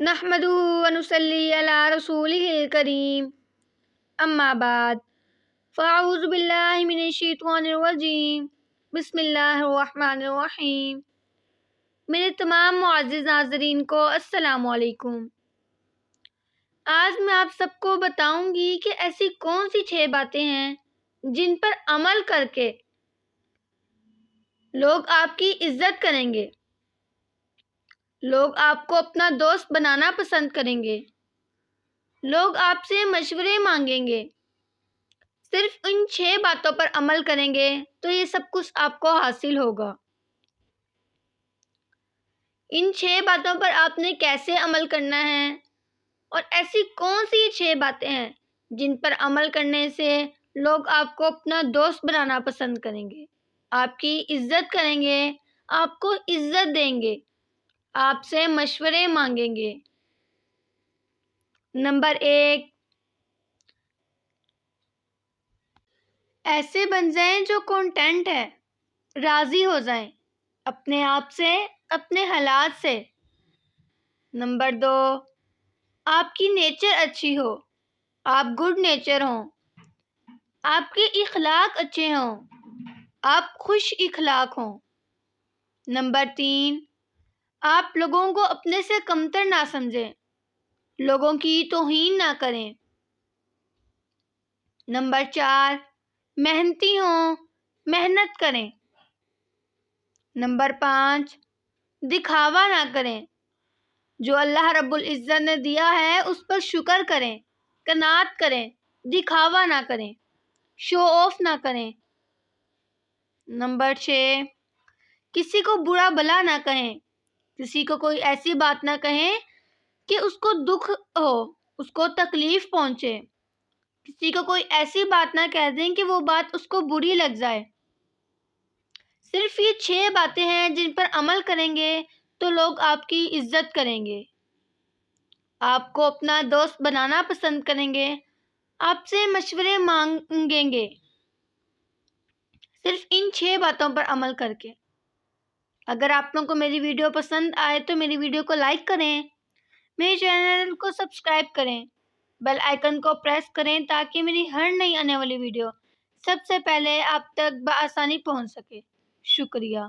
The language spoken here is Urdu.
نحمدہ ونصلی علی رسولہ الکریم اما بعد فاعوذ باللہ من الشیطان الرجیم بسم اللہ الرحمن الرحیم۔ میرے تمام معزز ناظرین کو السلام علیکم۔ آج میں آپ سب کو بتاؤں گی کہ ایسی کون سی 6 باتیں ہیں جن پر عمل کر کے لوگ آپ کی عزت کریں گے، لوگ آپ کو اپنا دوست بنانا پسند کریں گے، لوگ آپ سے مشورے مانگیں گے۔ صرف ان 6 باتوں پر عمل کریں گے تو یہ سب کچھ آپ کو حاصل ہوگا۔ ان 6 باتوں پر آپ نے کیسے عمل کرنا ہے اور ایسی کون سی 6 باتیں ہیں جن پر عمل کرنے سے لوگ آپ کو اپنا دوست بنانا پسند کریں گے، آپ کی عزت کریں گے، آپ کو عزت دیں گے، آپ سے مشورے مانگیں گے۔ نمبر 1، ایسے بن جائیں جو کنٹینٹ ہے، راضی ہو جائیں اپنے آپ سے، اپنے حالات سے۔ نمبر 2، آپ کی نیچر اچھی ہو، آپ گڈ نیچر ہوں، آپ کے اخلاق اچھے ہوں، آپ خوش اخلاق ہوں۔ نمبر 3، آپ لوگوں کو اپنے سے کمتر نہ سمجھیں، لوگوں کی توہین نہ کریں۔ نمبر 4، محنتی ہوں، محنت کریں۔ نمبر 5، دکھاوا نہ کریں، جو اللہ رب العزت نے دیا ہے اس پر شکر کریں، قناعت کریں، دکھاوا نہ کریں، شو آف نہ کریں۔ نمبر 6، کسی کو برا بھلا نہ کہیں، کسی کو کوئی ایسی بات نہ کہیں کہ اس کو دکھ ہو، اس کو تکلیف پہنچے، کسی کو کوئی ایسی بات نہ کہہ دیں کہ وہ بات اس کو بری لگ جائے۔ صرف یہ 6 باتیں ہیں جن پر عمل کریں گے تو لوگ آپ کی عزت کریں گے، آپ کو اپنا دوست بنانا پسند کریں گے، آپ سے مشورے مانگیں گے، صرف ان 6 باتوں پر عمل کر کے۔ اگر آپ لوگوں کو میری ویڈیو پسند آئے تو میری ویڈیو کو لائک کریں، میرے چینل کو سبسکرائب کریں، بیل آئیکن کو پریس کریں تاکہ میری ہر نئی آنے والی ویڈیو سب سے پہلے آپ تک بآسانی پہنچ سکے۔ شکریہ۔